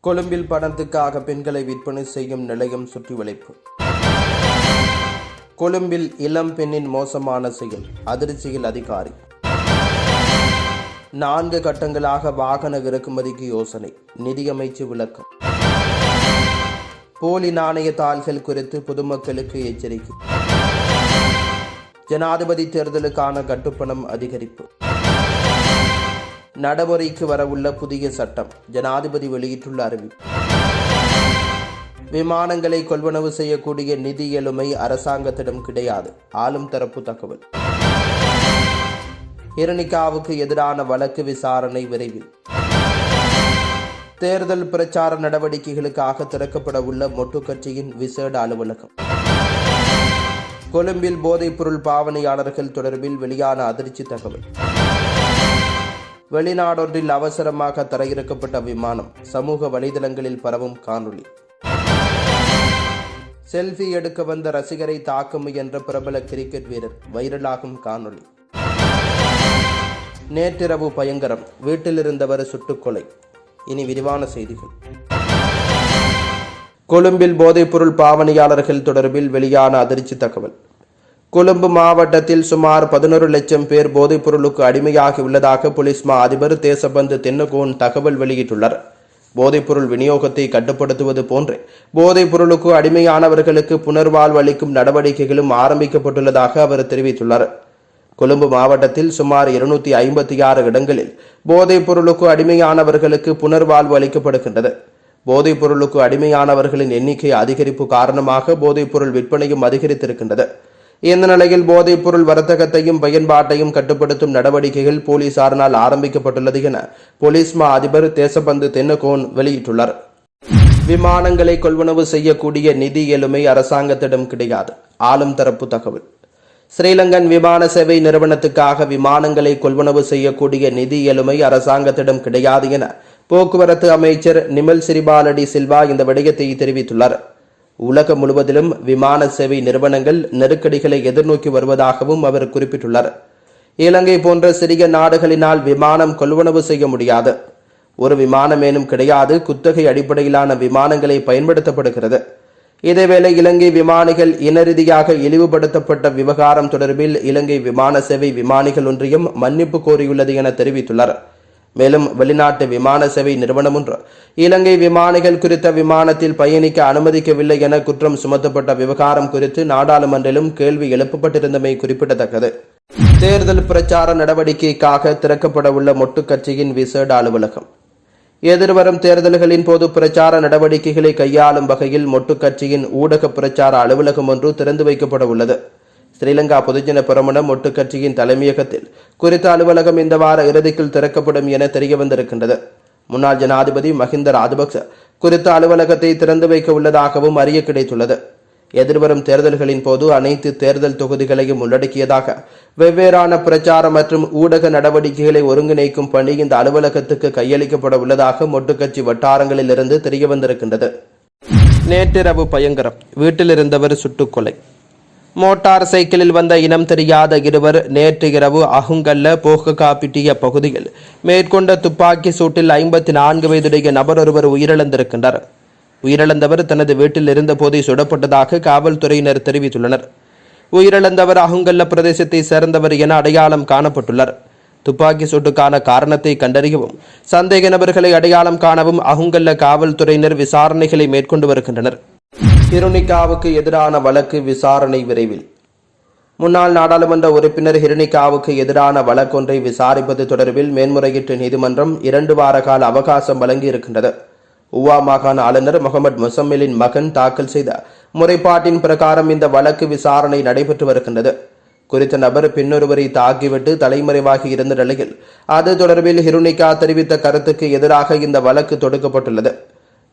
கொழும்பில் பணத்துக்காக பெண்களை விற்பனை செய்யும் நிலையம் சுற்றி வளைப்பு. கொழும்பில் இளம் பெண்ணின் மோசமான செயல், அதிர்ச்சியில் அதிகாரி. 4 கட்டங்களாக வாகன இறக்குமதிக்கு யோசனை, நிதியமைச்சு விளக்கம். போலி நாணய தாள்கள் குறித்து பொதுமக்களுக்கு எச்சரிக்கை. ஜனாதிபதி தேர்தலுக்கான கட்டுப்பணம் அதிகரிப்பு. நடைமுறைக்கு வரவுள்ள புதிய சட்டம், ஜனாதிபதி வெளியிட்டுள்ள அறிவிப்பு. விமானங்களை கொள்வனவு செய்யக்கூடிய நிதி எழுமை அரசாங்கத்திடம் கிடையாது, ஆளும் தரப்பு தகவல். ஹிரணிகாவுக்கு எதிரான வழக்கு விசாரணை விரைவில். தேர்தல் பிரச்சார நடவடிக்கைகளுக்காக திறக்கப்பட உள்ள மொட்டு கட்சியின் விசேட அலுவலகம். கொழும்பில் போதைப்பொருள் பாவனையாளர்கள் தொடர்பில் வெளியான அதிர்ச்சி தகவல். வெளிநாடொன்றில் அவசரமாக தரையிறக்கப்பட்ட விமானம், சமூக வலைதளங்களில் பரவும் காணொளி. செல்ஃபி எடுக்க வந்த ரசிகரை தாக்க முயன்ற பிரபல கிரிக்கெட் வீரர், வைரலாகும் காணொளி. நேற்றிரவு பயங்கரம், வீட்டில் இருந்தவர் சுட்டுக்கொலை. இனி விரிவான செய்திகள். கொழும்பில் போதைப்பொருள் பாவனையாளர்கள் தொடர்பில் வெளியான அதிர்ச்சி தகவல். கொழும்பு மாவட்டத்தில் சுமார் 11 லட்சம் பேர் போதைப்பொருளுக்கு அடிமையாகி உள்ளதாக போலீஸ் மா அதிபர் தேசபந்து தென்னகோன் தகவல் வெளியிட்டுள்ளார். போதைப்பொருள் விநியோகத்தை கட்டுப்படுத்துவது போன்று போதைப்பொருளுக்கு அடிமையானவர்களுக்கு புனர்வாழ்வு அளிக்கும் நடவடிக்கைகளும் ஆரம்பிக்கப்பட்டுள்ளதாக அவர் தெரிவித்துள்ளார். கொழும்பு மாவட்டத்தில் சுமார் 256 இடங்களில் போதைப்பொருளுக்கு அடிமையானவர்களுக்கு புனர்வாழ்வு அளிக்கப்படுகின்றது. போதைப்பொருளுக்கு அடிமையானவர்களின் எண்ணிக்கை அதிகரிப்பு காரணமாக போதைப்பொருள் விற்பனையும் அதிகரித்திருக்கின்றது. இந்த நிலையில் போதைப்பொருள் வர்த்தகத்தையும் பயன்பாட்டையும் கட்டுப்படுத்தும் நடவடிக்கைகள் போலீசாரினால் ஆரம்பிக்கப்பட்டுள்ளது என போலீஸ் மா அதிபர் தேசபந்து தென்னகோன் வெளியிட்டுள்ளார். விமானங்களை கொள்வனவு செய்யக்கூடிய நிதி எழுமை அரசாங்கத்திடம் கிடையாது, ஆளும் தரப்பு தகவல். ஸ்ரீலங்கன் விமான சேவை நிறுவனத்துக்காக விமானங்களை கொள்வனவு செய்யக்கூடிய நிதி எழுமை அரசாங்கத்திடம் கிடையாது என போக்குவரத்து அமைச்சர் நிமல் சிறிபாலடி சில்வா இந்த விடயத்தை தெரிவித்துள்ளார். உலகம் முழுவதிலும் விமான சேவை நிறுவனங்கள் நெருக்கடிகளை எதிர்நோக்கி வருவதாகவும் அவர் குறிப்பிட்டுள்ளார். இலங்கை போன்ற சிறிய நாடுகளினால் விமானம் கொள்வனவு செய்ய முடியாது. ஒரு விமானமேனும் கிடையாது, குத்தகை அடிப்படையிலான விமானங்களை பயன்படுத்தப்படுகிறது. இதேவேளை இலங்கை விமானிகள் இனரீதியாக இழிவுபடுத்தப்பட்ட விவகாரம் தொடர்பில் இலங்கை விமான சேவை விமானிகள் ஒன்றியம் மன்னிப்பு கோரியுள்ளது என தெரிவித்துள்ளார். மேலும் வெளிநாட்டு விமான சேவை நிறுவனம் ஒன்று இலங்கை விமானிகள் குறித்த விமானத்தில் பயணிக்க அனுமதிக்கவில்லை என குற்றம் சுமத்தப்பட்ட விவகாரம் குறித்து நாடாளுமன்றிலும் கேள்வி எழுப்பப்பட்டிருந்தமை குறிப்பிடத்தக்கது. தேர்தல் பிரச்சார நடவடிக்கைக்காக திறக்கப்பட உள்ள மொட்டு கட்சியின் விசேட அலுவலகம். எதிர்வரும் தேர்தல்களின் போது பிரச்சார நடவடிக்கைகளை கையாளும் வகையில் மொட்டு கட்சியின் ஊடக பிரச்சார அலுவலகம் ஒன்று திறந்து வைக்கப்பட உள்ளது. ஸ்ரீலங்கா பொதுஜன பெரமுன மொட்டு கட்சியின் தலைமையகத்தில் குறித்த அலுவலகம் இந்த வார இறுதிக்குள் திறக்கப்படும் என தெரிய வந்திருக்கின்றது. முன்னாள் ஜனாதிபதி மஹிந்த ராஜபக்ச குறித்த அலுவலகத்தை திறந்து வைக்க உள்ளதாகவும் அறிய கிடைத்துள்ளது. எதிர்வரும் தேர்தல்களின் போது அனைத்து தேர்தல் தொகுதிகளையும் உள்ளடக்கியதாக வெவ்வேறான பிரச்சார மற்றும் ஊடக நடவடிக்கைகளை ஒருங்கிணைக்கும் பணி இந்த அலுவலகத்துக்கு கையளிக்கப்பட உள்ளதாக மொட்டு கட்சி வட்டாரங்களில் இருந்து தெரிய வந்திருக்கின்றது. நேற்றிரவு பயங்கரம், வீட்டில் இருந்தவர் சுட்டுக்கொலை. மோட்டார் சைக்கிளில் வந்த இனம் தெரியாத இருவர் நேற்று இரவு அகுங்கல்ல போககாப்பிட்டிய பகுதியில் மேற்கொண்ட துப்பாக்கி சூட்டில் 54 வயதுடைய நபர் ஒருவர் உயிரிழந்திருக்கின்றார். உயிரிழந்தவர் தனது வீட்டில் இருந்தபோதே சுடப்பட்டதாக காவல்துறையினர் தெரிவித்துள்ளனர். உயிரிழந்தவர் அகுங்கல்ல பிரதேசத்தை சேர்ந்தவர் என அடையாளம் காணப்பட்டுள்ளார். துப்பாக்கி சூட்டுக்கான காரணத்தை கண்டறியவும் சந்தேக நபர்களை அடையாளம் காணவும் அகுங்கல்ல காவல்துறையினர் விசாரணைகளை மேற்கொண்டு வருகின்றனர். ஹிரணிகாவுக்கு எதிரான வழக்கு விசாரணை விரைவில். முன்னாள் நாடாளுமன்ற உறுப்பினர் ஹிரணிகாவுக்கு எதிரான வழக்கொன்றை விசாரிப்பது தொடர்பில் மேன்முறையீட்டு நீதிமன்றம் 2 வார கால அவகாசம் வழங்கியிருக்கின்றது. உவா மாகாண ஆளுநர் முகமது முசம்மிலின் மகன் தாக்கல் செய்த முறைப்பாட்டின் பிரகாரம் இந்த வழக்கு விசாரணை நடைபெற்று வருகின்றது. குறித்த நபர் பின்னொருவரை தாக்கிவிட்டு தலைமறைவாகி இருந்த நிலையில் அது தொடர்பில் ஹிரணிகா தெரிவித்த கருத்துக்கு எதிராக இந்த வழக்கு தொடுக்கப்பட்டுள்ளது.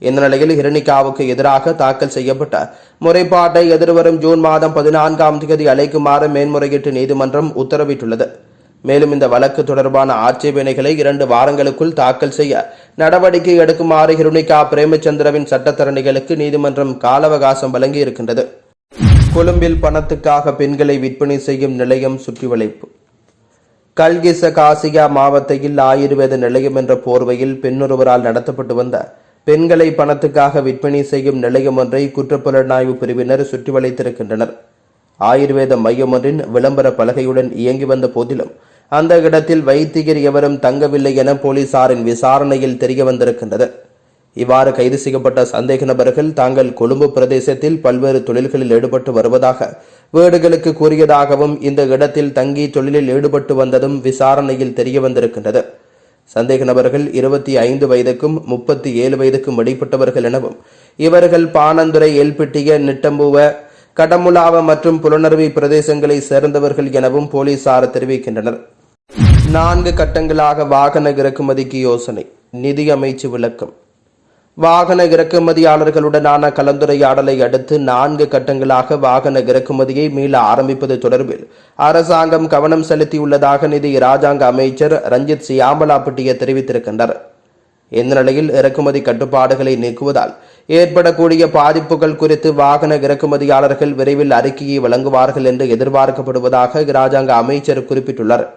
இந்த நிலையில் ஹிரணிகாவுக்கு எதிராக தாக்கல் செய்யப்பட்ட முறைப்பாட்டை எதிர்வரும் ஜூன் மாதம் 14ஆம் தேதி அழைக்குமாறு மேன்முறையீட்டு நீதிமன்றம் உத்தரவிட்டுள்ளது. மேலும் இந்த வழக்கு தொடர்பான ஆட்சேபனைகளை 2 வாரங்களுக்குள் தாக்கல் செய்ய நடவடிக்கை எடுக்குமாறு ஹிரணிகா பிரேமச்சந்திரவின் சட்டத்தரணிகளுக்கு நீதிமன்றம் கால அவகாசம் வழங்கி இருக்கின்றது. கொழும்பில் பணத்துக்காக பெண்களை விற்பனை செய்யும் நிலையம் சுற்றி வளைப்பு. கல்கிச காசியா மாவட்டத்தில் ஆயுர்வேத நிலையம் என்ற போர்வையில் பெண்ணொருவரால் நடத்தப்பட்டு வந்த பெண்களை பணத்துக்காக விற்பனை செய்யும் நிலையம் ஒன்றை குற்றப்புலனாய்வு பிரிவினர் சுற்றி வளைத்திருக்கின்றனர். ஆயுர்வேத மையம் ஒன்றின் விளம்பர பலகையுடன் இயங்கி வந்த போதிலும் அந்த இடத்தில் வைத்தியர் எவரும் தங்கவில்லை என போலீசாரின் விசாரணையில் தெரிய வந்திருக்கின்றது. இவ்வாறு கைது செய்யப்பட்ட சந்தேக நபர்கள் தாங்கள் கொழும்பு பிரதேசத்தில் பல்வேறு தொழில்களில் ஈடுபட்டு வருவதாக வீடுகளுக்கு கூறியதாகவும் இந்த இடத்தில் தங்கி தொழிலில் ஈடுபட்டு வந்ததும் விசாரணையில் தெரிய வந்திருக்கின்றது. சந்தேக நபர்கள் 25 வயதுக்கும் 37 வயதுக்கும் இடைப்பட்டவர்கள் எனவும் இவர்கள் பாணந்துறை, எல்பிட்டிய, நிட்டம்புவ, கடமுலாவ மற்றும் புலனறுவி பிரதேசங்களை சேர்ந்தவர்கள் எனவும் போலீசார் தெரிவிக்கின்றனர். 4 கட்டங்களாக வாகன இறக்குமதிக்கு யோசனை. நிதி அமைச்சு விளக்கம். வாகன இறக்குமதியாளர்களுடனான கலந்துரையாடலை அடுத்து 4 கட்டங்களாக வாகன இறக்குமதியை மீள ஆரம்பிப்பது தொடர்பில் அரசாங்கம் கவனம் செலுத்தியுள்ளதாக நிதி இராஜாங்க அமைச்சர் ரஞ்சித் சியாமலாபட்டிய தெரிவித்திருக்கின்றார். இந்த நிலையில் இறக்குமதி கட்டுப்பாடுகளை நீக்குவதால் ஏற்படக்கூடிய பாதிப்புகள் குறித்து வாகன இறக்குமதியாளர்கள் விரைவில் அறிக்கையை வழங்குவார்கள் என்று எதிர்பார்க்கப்படுவதாக இராஜாங்க அமைச்சர் குறிப்பிட்டுள்ளார்.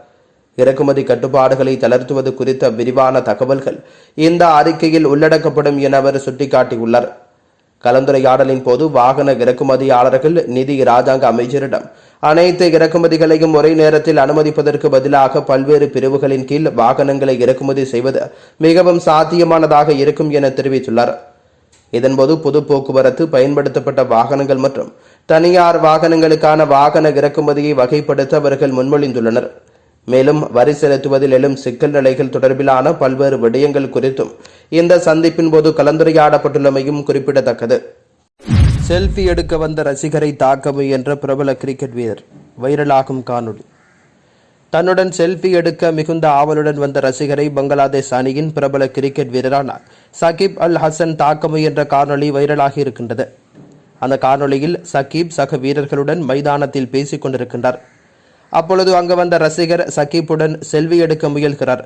இறக்குமதி கட்டுப்பாடுகளை தளர்த்துவது குறித்த விரிவான தகவல்கள் இந்த அறிக்கையில் உள்ளடக்கப்படும் என அவர் சுட்டிக்காட்டியுள்ளார். கலந்துரையாடலின் போது வாகன இறக்குமதியாளர்கள் நிதி இராஜாங்க அமைச்சரிடம் அனைத்து இறக்குமதிகளையும் ஒரே நேரத்தில் அனுமதிப்பதற்கு பதிலாக பல்வேறு பிரிவுகளின் கீழ் வாகனங்களை இறக்குமதி செய்வது மிகவும் சாத்தியமானதாக இருக்கும் என தெரிவித்துள்ளார். இதன்போது பொது போக்குவரத்து, பயன்படுத்தப்பட்ட வாகனங்கள் மற்றும் தனியார் வாகனங்களுக்கான வாகன இறக்குமதியை வகைப்படுத்த அவர்கள் முன்மொழிந்துள்ளனர். மேலும் வரி செலுத்துவதில் எழும் சிக்கல் நிலைகள் தொடர்பிலான பல்வேறு விடயங்கள் குறித்தும் இந்த சந்திப்பின் போது கலந்துரையாடப்பட்டுள்ளமையும் குறிப்பிடத்தக்கது. செல்ஃபி எடுக்க வந்த ரசிகரை தாக்க முயன்ற பிரபல கிரிக்கெட் வீரர். வைரலாகும் காணொலி. தன்னுடன் செல்ஃபி எடுக்க மிகுந்த ஆவலுடன் வந்த ரசிகரை பங்களாதேஷ் அணியின் பிரபல கிரிக்கெட் வீரரான சகிப் அல் ஹசன் தாக்க முயன்ற காணொலி வைரலாகி இருக்கின்றது. அந்த காணொலியில் சகிப் சக வீரர்களுடன் மைதானத்தில் பேசிக் கொண்டிருக்கின்றார். அப்பொழுது அங்கு வந்த ரசிகர் சகிப்புடன் செல்வி எடுக்க முயல்கிறார்.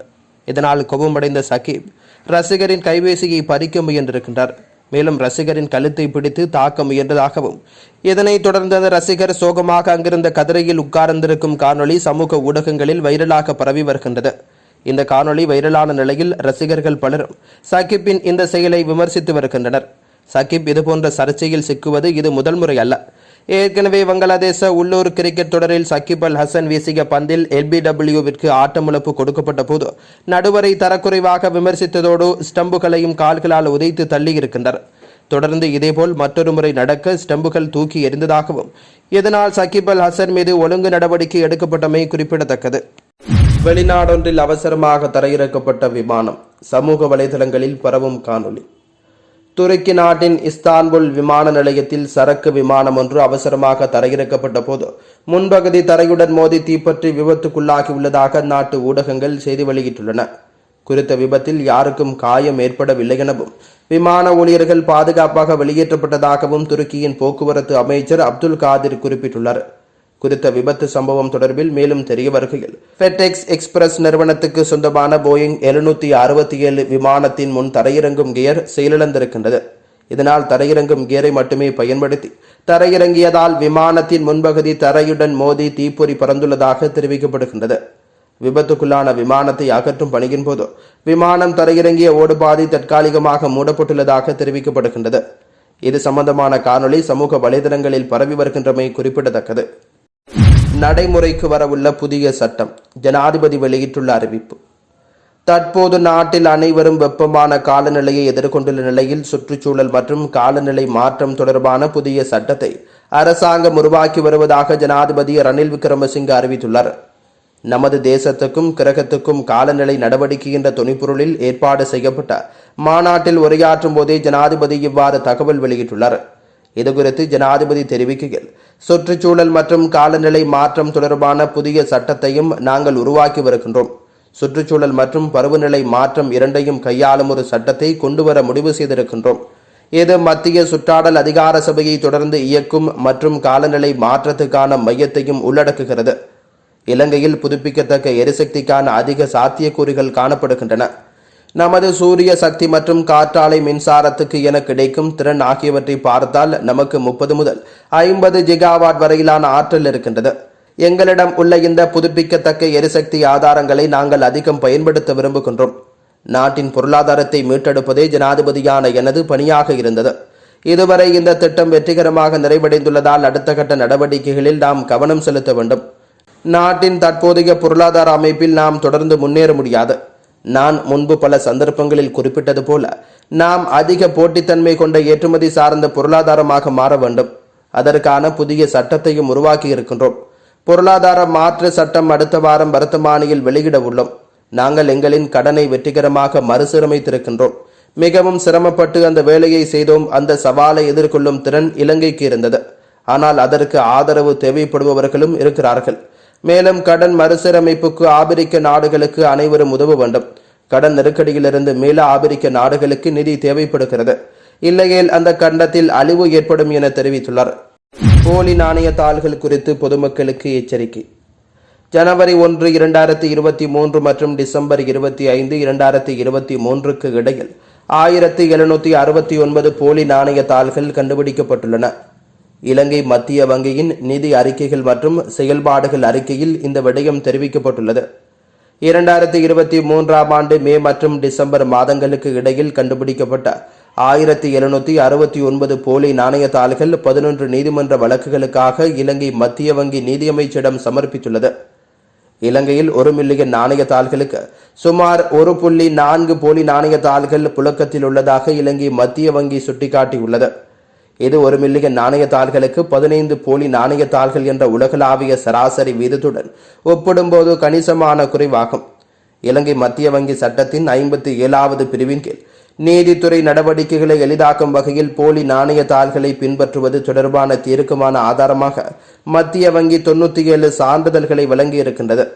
இதனால் கோபமடைந்த சகிப் ரசிகரின் கைபேசியை பறிக்க முயன்றிருக்கின்றார். மேலும் ரசிகரின் கழுத்தை பிடித்து தாக்க முயன்றதாகவும் இதனைத் தொடர்ந்து அந்த ரசிகர் சோகமாக அங்கிருந்த கதிரையில் உட்கார்ந்திருக்கும் காணொலி சமூக ஊடகங்களில் வைரலாக பரவி வருகின்றது. இந்த காணொலி வைரலான நிலையில் ரசிகர்கள் பலரும் சகிப்பின் இந்த செயலை விமர்சித்து வருகின்றனர். சகிப் இதுபோன்ற சர்ச்சையில் சிக்குவது இது முதல் முறை அல்ல. ஏற்கனவே வங்களாதேச உள்ளூர் கிரிக்கெட் தொடரில் சகிப் அல் ஹசன் வீசிய பந்தில் LBWவிற்கு ஆட்டமிழப்பு கொடுக்கப்பட்ட போது நடுவரை தரக்குறைவாக விமர்சித்ததோடு ஸ்டம்புகளையும் கால்களால் உதைத்து தள்ளியிருக்கின்றனர். தொடர்ந்து இதேபோல் மற்றொரு முறை நடக்க ஸ்டம்புகள் தூக்கி எறிந்ததாகவும் இதனால் சகிப் அல் ஹசன் மீது ஒழுங்கு நடவடிக்கை எடுக்கப்பட்டமை குறிப்பிடத்தக்கது. வெளிநாடொன்றில் அவசரமாக தரையிறக்கப்பட்ட விமானம். சமூக வலைதளங்களில் பரவும் காணொலி. துருக்கி நாட்டின் இஸ்தான்புல் விமான நிலையத்தில் சரக்கு விமானம் ஒன்று அவசரமாக தரையிறக்கப்பட்ட போது முன்பகுதி தரையுடன் மோதி தீப்பற்றி விபத்துக்குள்ளாகியுள்ளதாக அந்நாட்டு ஊடகங்கள் செய்தி வெளியிட்டுள்ளன. குறித்த விபத்தில் யாருக்கும் காயம் ஏற்படவில்லை எனவும் விமான ஊழியர்கள் பாதுகாப்பாக வெளியேற்றப்பட்டதாகவும் துருக்கியின் போக்குவரத்து அமைச்சர் அப்துல் காதிர் குறிப்பிட்டுள்ளார். குறித்த விபத்து சம்பவம் தொடர்பில் மேலும் தெரிய வருகையில் ஃபெடெக்ஸ் எக்ஸ்பிரஸ் நிறுவனத்துக்கு சொந்தமான போயிங் 767 விமானத்தின் முன் தரையிறங்கும் கியர் செயலிழந்திருக்கின்றது. இதனால் தரையிறங்கும் கியரை மட்டுமே பயன்படுத்தி தரையிறங்கியதால் விமானத்தின் முன்பகுதி தரையுடன் மோதி தீப்பொறி பறந்துள்ளதாக தெரிவிக்கப்படுகின்றது. விபத்துக்குள்ளான விமானத்தை அகற்றும் பணியின் போது விமானம் தரையிறங்கிய ஓடுபாதை தற்காலிகமாக மூடப்பட்டுள்ளதாக தெரிவிக்கப்படுகின்றது. இது சம்பந்தமான காணொலி சமூக வலைதளங்களில் பரவி வருகின்றமை குறிப்பிடத்தக்கது. நடைமுறைக்கு வரவுள்ள புதிய சட்டம். ஜனாதிபதி வெளியிட்டுள்ள அறிவிப்பு. தற்போது நாட்டில் அனைவரும் வெப்பமான காலநிலையை எதிர்கொண்டுள்ள நிலையில் சுற்றுச்சூழல் மற்றும் காலநிலை மாற்றம் தொடர்பான புதிய சட்டத்தை அரசாங்கம் உருவாக்கி வருவதாக ஜனாதிபதி ரணில் விக்ரமசிங்க அறிவித்துள்ளார். நமது தேசத்துக்கும் கிரகத்துக்கும் காலநிலை நடவடிக்கை என்ற துணைப்பொருளில் ஏற்பாடு செய்யப்பட்ட மாநாட்டில் உரையாற்றும் போதே ஜனாதிபதி இவ்வாறு தகவல் வெளியிட்டுள்ளார். இதுகுறித்து ஜனாதிபதி தெரிவிக்கையில், சுற்றுச்சூழல் மற்றும் காலநிலை மாற்றம் தொடர்பான புதிய சட்டத்தையும் நாங்கள் உருவாக்கி வருகின்றோம். சுற்றுச்சூழல் மற்றும் பருவநிலை மாற்றம் இரண்டையும் கையாளும் ஒரு சட்டத்தை கொண்டுவர முடிவு செய்திருக்கின்றோம். இது மத்திய சுற்றாடல் அதிகார சபையை தொடர்ந்து இயக்கும் மற்றும் காலநிலை மாற்றத்துக்கான மையத்தையும் உள்ளடக்குகிறது. இலங்கையில் புதுப்பிக்கத்தக்க எரிசக்திக்கான அதிக சாத்தியக்கூறுகள் காணப்படுகின்றன. நமது சூரிய சக்தி மற்றும் காற்றாலை மின்சாரத்துக்கு என கிடைக்கும் திறன் ஆகியவற்றை பார்த்தால் நமக்கு 30 முதல் 50 ஜிகாவாட் வரையிலான ஆற்றல் இருக்கின்றது. எங்களிடம் உள்ள இந்த புதுப்பிக்கத்தக்க எரிசக்தி ஆதாரங்களை நாங்கள் அதிகம் பயன்படுத்த விரும்புகின்றோம். நாட்டின் பொருளாதாரத்தை மீட்டெடுப்பதே ஜனாதிபதியான எனது பணியாக இருந்தது. இதுவரை இந்த திட்டம் வெற்றிகரமாக நிறைவடைந்துள்ளதால் அடுத்த கட்ட நடவடிக்கைகளில் நாம் கவனம் செலுத்த வேண்டும். நாட்டின் தற்போதைய பொருளாதார அமைப்பில் நாம் தொடர்ந்து முன்னேற முடியாது. நான் முன்பு பல சந்தர்ப்பங்களில் குறிப்பிட்டது போல நாம் அதிக போட்டித்தன்மை கொண்ட ஏற்றுமதி சார்ந்த பொருளாதாரமாக மாற வேண்டும். அதற்கான புதிய சட்டத்தையும் உருவாக்கி இருக்கின்றோம். பொருளாதார மாற்று சட்டம் அடுத்த வாரம் வர்த்தமானியில் வெளியிட உள்ளோம். நாங்கள் எங்களின் கடனை வெற்றிகரமாக மறுசீரமைத்திருக்கின்றோம். மிகவும் சிரமப்பட்டு அந்த வேலையை செய்தோம். அந்த சவாலை எதிர்கொள்ளும் திறன் இலங்கைக்கு இருந்தது. ஆனால் அதற்கு ஆதரவு தேவைப்படுபவர்களும் இருக்கிறார்கள். மேலும் கடன் மறுசீரமைப்புக்கு ஆபிரிக்க நாடுகளுக்கு அனைவரும் உதவ வேண்டும். கடன் நெருக்கடியிலிருந்து மீள ஆபிரிக்க நாடுகளுக்கு நிதி தேவைப்படுகிறது. இல்லையேல் அந்த கண்டத்தில் அழிவு ஏற்படும் என தெரிவித்துள்ளார். போலி நாணய தாள்கள் குறித்து பொதுமக்களுக்கு எச்சரிக்கை. ஜனவரி 1, 2023 மற்றும் டிசம்பர் 25, 2023 இடையில் 1769 போலி நாணய தாள்கள் கண்டுபிடிக்கப்பட்டுள்ளன. இலங்கை மத்திய வங்கியின் நிதி அறிக்கைகள் மற்றும் செயல்பாடுகள் அறிக்கையில் இந்த விடயம் தெரிவிக்கப்பட்டுள்ளது. 2023 ஆண்டு மே மற்றும் டிசம்பர் மாதங்களுக்கு இடையில் கண்டுபிடிக்கப்பட்ட 1769 போலி நாணய தாள்கள் 11 நீதிமன்ற வழக்குகளுக்காக இலங்கை மத்திய வங்கி நீதியமைச்சிடம் சமர்ப்பித்துள்ளது. இலங்கையில் 1 மில்லியன் நாணய தாள்களுக்கு சுமார் 1.4 போலி நாணய தாள்கள் புழக்கத்தில் உள்ளதாக இலங்கை மத்திய வங்கி சுட்டிக்காட்டியுள்ளது. இது 1 மில்லியன் நாணய தாள்களுக்கு 15 போலி நாணய தாள்கள் என்ற உலகளாவிய சராசரி வீதத்துடன் ஒப்பிடும்போது கணிசமான குறைவாகும். இலங்கை மத்திய வங்கி சட்டத்தின் 57வது பிரிவின் கீழ் நீதித்துறை நடவடிக்கைகளை எளிதாக்கும் வகையில் போலி நாணய தாள்களை பின்பற்றுவது தொடர்பான தீர்க்கமான ஆதாரமாக மத்திய வங்கி 97 சான்றிதழ்களை வழங்கியிருக்கின்றது.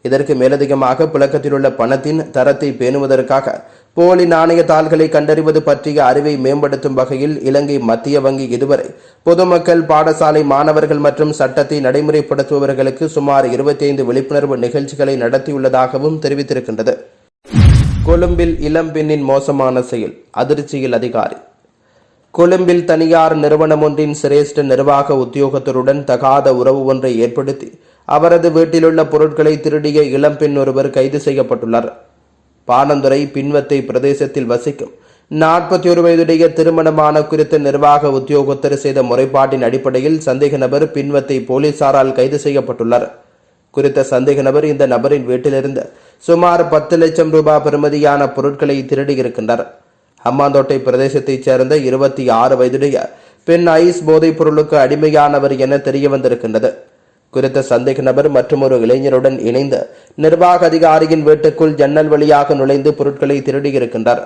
இதற்கு மேலதிகமாக புழக்கத்தில் உள்ள பணத்தின் தரத்தை பேணுவதற்காக போலி நாணய தாள்களை கண்டறிவது பற்றிய அறிவை மேம்படுத்தும் வகையில் இலங்கை மத்திய வங்கி இதுவரை பொதுமக்கள், பாடசாலை மாணவர்கள் மற்றும் சட்டத்தை நடைமுறைப்படுத்துபவர்களுக்கு சுமார் 25 விழிப்புணர்வு நிகழ்ச்சிகளை நடத்தியுள்ளதாகவும் தெரிவித்திருக்கின்றது. கொழும்பில் இளம்பெண்ணின் மோசமான செயல், அதிர்ச்சியில் அதிகாரி. கொழும்பில் தனியார் நிறுவனம் ஒன்றின் சிரேஷ்ட நிர்வாக உத்தியோகத்தருடன் தகாத உறவு ஒன்றை ஏற்படுத்தி அவரது வீட்டிலுள்ள பொருட்களை திருடிய இளம்பெண் ஒருவர் கைது செய்யப்பட்டுள்ளார். பாணந்துறை பின்வத்தை பிரதேசத்தில் வசிக்கும் 41 வயதுடைய திருமணமான குறித்த நிர்வாக உத்தியோகத்தர் செய்த முறைப்பாட்டின் அடிப்படையில் சந்தேக நபர் பின்வத்தை போலீசாரால் கைது செய்யப்பட்டுள்ளார். குறித்த சந்தேக நபர் இந்த நபரின் வீட்டிலிருந்து சுமார் 10 லட்சம் ரூபாய் பெறுமதியான பொருட்களை திருடியிருக்கின்றார். ஹம்மாந்தோட்டை பிரதேசத்தைச் சேர்ந்த 26 வயதுடைய பெண் ஐஸ் போதைப் பொருளுக்கு அடிமையானவர் என தெரிய வந்திருக்கின்றது. குறித்த சந்தேக நபர் மற்றும் ஒரு இளைஞருடன் இணைந்து நிர்வாக அதிகாரியின் வீட்டுக்குள் ஜன்னல் வழியாக நுழைந்து பொருட்களை திருடியிருக்கின்றார்.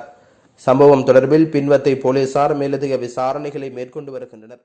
சம்பவம் தொடர்பில் பின்வத்தை போலீசார் மேலதிக விசாரணைகளை மேற்கொண்டு வருகின்றனர்.